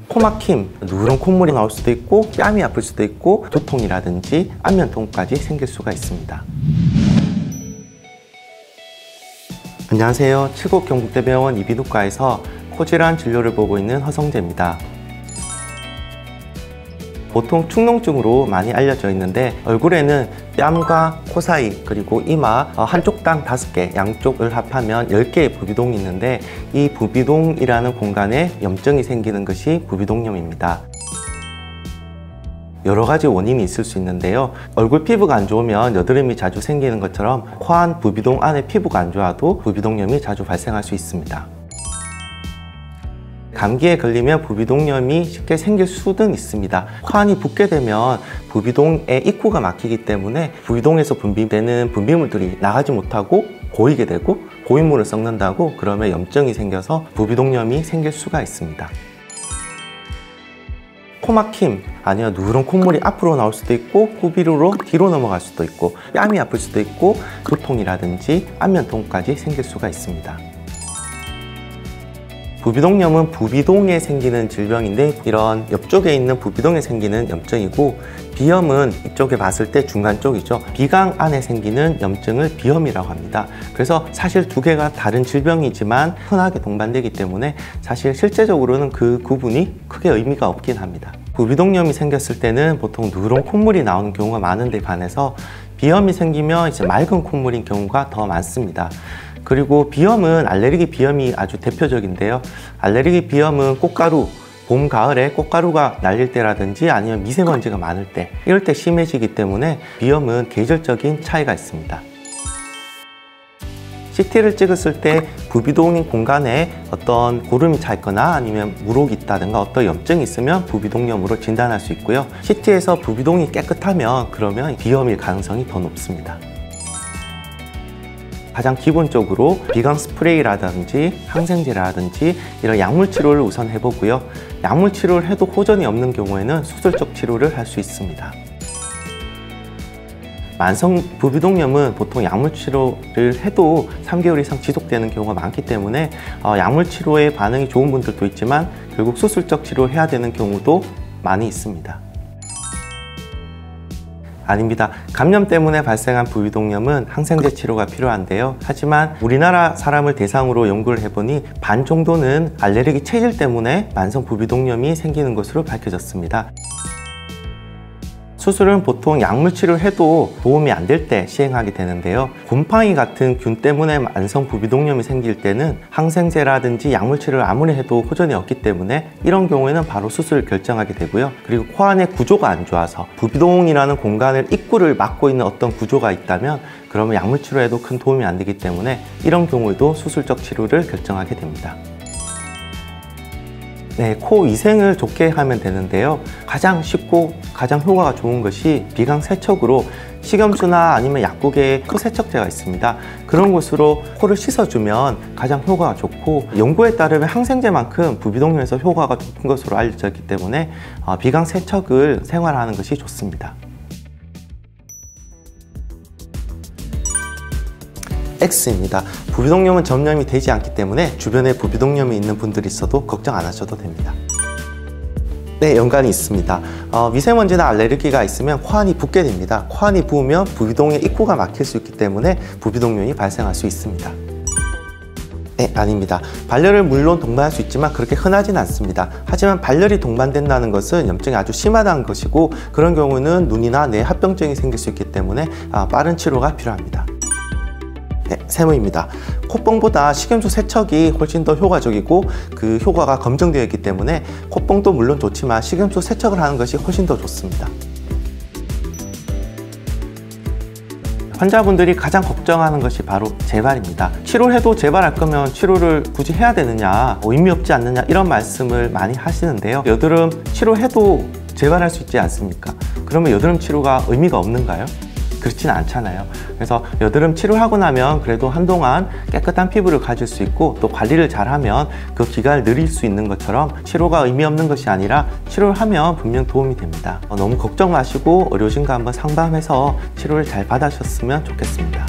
코막힘, 누런 콧물이 나올 수도 있고 뺨이 아플 수도 있고 두통이라든지 안면통까지 생길 수가 있습니다. 안녕하세요. 칠곡경북대병원 이비인후과에서 코질환 진료를 보고 있는 허성재입니다. 보통 축농증으로 많이 알려져 있는데 얼굴에는 뺨과 코 사이 그리고 이마 한쪽당 5개, 양쪽을 합하면 10개의 부비동이 있는데 이 부비동이라는 공간에 염증이 생기는 것이 부비동염입니다. 여러 가지 원인이 있을 수 있는데요. 얼굴 피부가 안 좋으면 여드름이 자주 생기는 것처럼 코안 부비동 안에 피부가 안 좋아도 부비동염이 자주 발생할 수 있습니다. 감기에 걸리면 부비동염이 쉽게 생길 수는 있습니다. 코안이 붓게 되면 부비동의 입구가 막히기 때문에 부비동에서 분비되는 분비물들이 나가지 못하고 고이게 되고 고인물을 썩는다고 그러면 염증이 생겨서 부비동염이 생길 수가 있습니다. 코막힘, 아니면 누런 콧물이 앞으로 나올 수도 있고 후비루로 뒤로 넘어갈 수도 있고 뺨이 아플 수도 있고 두통이라든지 안면통까지 생길 수가 있습니다. 부비동염은 부비동에 생기는 질병인데 이런 옆쪽에 있는 부비동에 생기는 염증이고 비염은 이쪽에 봤을 때 중간 쪽이죠. 비강 안에 생기는 염증을 비염이라고 합니다. 그래서 사실 두 개가 다른 질병이지만 흔하게 동반되기 때문에 사실 실제적으로는 그 구분이 크게 의미가 없긴 합니다. 부비동염이 생겼을 때는 보통 누런 콧물이 나오는 경우가 많은데 반해서 비염이 생기면 이제 맑은 콧물인 경우가 더 많습니다. 그리고 비염은 알레르기 비염이 아주 대표적인데요. 알레르기 비염은 꽃가루, 봄, 가을에 꽃가루가 날릴 때라든지 아니면 미세먼지가 많을 때 이럴 때 심해지기 때문에 비염은 계절적인 차이가 있습니다. CT를 찍었을 때 부비동인 공간에 어떤 고름이 차 있거나 아니면 물혹이 있다든가 어떤 염증이 있으면 부비동염으로 진단할 수 있고요. CT에서 부비동이 깨끗하면 그러면 비염일 가능성이 더 높습니다. 가장 기본적으로 비강 스프레이라든지 항생제라든지 이런 약물 치료를 우선 해보고요. 약물 치료를 해도 호전이 없는 경우에는 수술적 치료를 할 수 있습니다. 만성 부비동염은 보통 약물 치료를 해도 3개월 이상 지속되는 경우가 많기 때문에 약물 치료에 반응이 좋은 분들도 있지만 결국 수술적 치료를 해야 되는 경우도 많이 있습니다. 아닙니다. 감염 때문에 발생한 부비동염은 항생제 치료가 필요한데요. 하지만 우리나라 사람을 대상으로 연구를 해보니 반 정도는 알레르기 체질 때문에 만성 부비동염이 생기는 것으로 밝혀졌습니다. 수술은 보통 약물 치료를 해도 도움이 안 될 때 시행하게 되는데요. 곰팡이 같은 균 때문에 만성 부비동염이 생길 때는 항생제라든지 약물 치료를 아무리 해도 호전이 없기 때문에 이런 경우에는 바로 수술을 결정하게 되고요. 그리고 코 안의 구조가 안 좋아서 부비동이라는 공간을 입구를 막고 있는 어떤 구조가 있다면 그러면 약물 치료에도 큰 도움이 안 되기 때문에 이런 경우에도 수술적 치료를 결정하게 됩니다. 네, 코 위생을 좋게 하면 되는데요. 가장 쉽고 가장 효과가 좋은 것이 비강 세척으로 식염수나 아니면 약국에 코 세척제가 있습니다. 그런 곳으로 코를 씻어주면 가장 효과가 좋고 연구에 따르면 항생제만큼 부비동염에서 효과가 높은 것으로 알려져 있기 때문에 비강 세척을 생활하는 것이 좋습니다. X입니다. 부비동염은 전염이 되지 않기 때문에 주변에 부비동염이 있는 분들이 있어도 걱정 안 하셔도 됩니다. 네, 연관이 있습니다. 미세먼지나 알레르기가 있으면 코안이 붓게 됩니다. 코안이 부으면 부비동의 입구가 막힐 수 있기 때문에 부비동염이 발생할 수 있습니다. 네, 아닙니다. 발열을 물론 동반할 수 있지만 그렇게 흔하진 않습니다. 하지만 발열이 동반된다는 것은 염증이 아주 심하다는 것이고 그런 경우는 눈이나 뇌 합병증이 생길 수 있기 때문에 빠른 치료가 필요합니다. 네, 세무입니다. 콧봉보다 식염수 세척이 훨씬 더 효과적이고 그 효과가 검증되어 있기 때문에 콧봉도 물론 좋지만 식염수 세척을 하는 것이 훨씬 더 좋습니다. 환자분들이 가장 걱정하는 것이 바로 재발입니다. 치료를 해도 재발할 거면 치료를 굳이 해야 되느냐, 의미 없지 않느냐 이런 말씀을 많이 하시는데요. 여드름 치료해도 재발할 수 있지 않습니까? 그러면 여드름 치료가 의미가 없는가요? 그렇지는 않잖아요. 그래서 여드름 치료하고 나면 그래도 한동안 깨끗한 피부를 가질 수 있고 또 관리를 잘하면 그 기간을 늘릴 수 있는 것처럼 치료가 의미 없는 것이 아니라 치료를 하면 분명 도움이 됩니다. 너무 걱정 마시고 의료진과 한번 상담해서 치료를 잘 받으셨으면 좋겠습니다.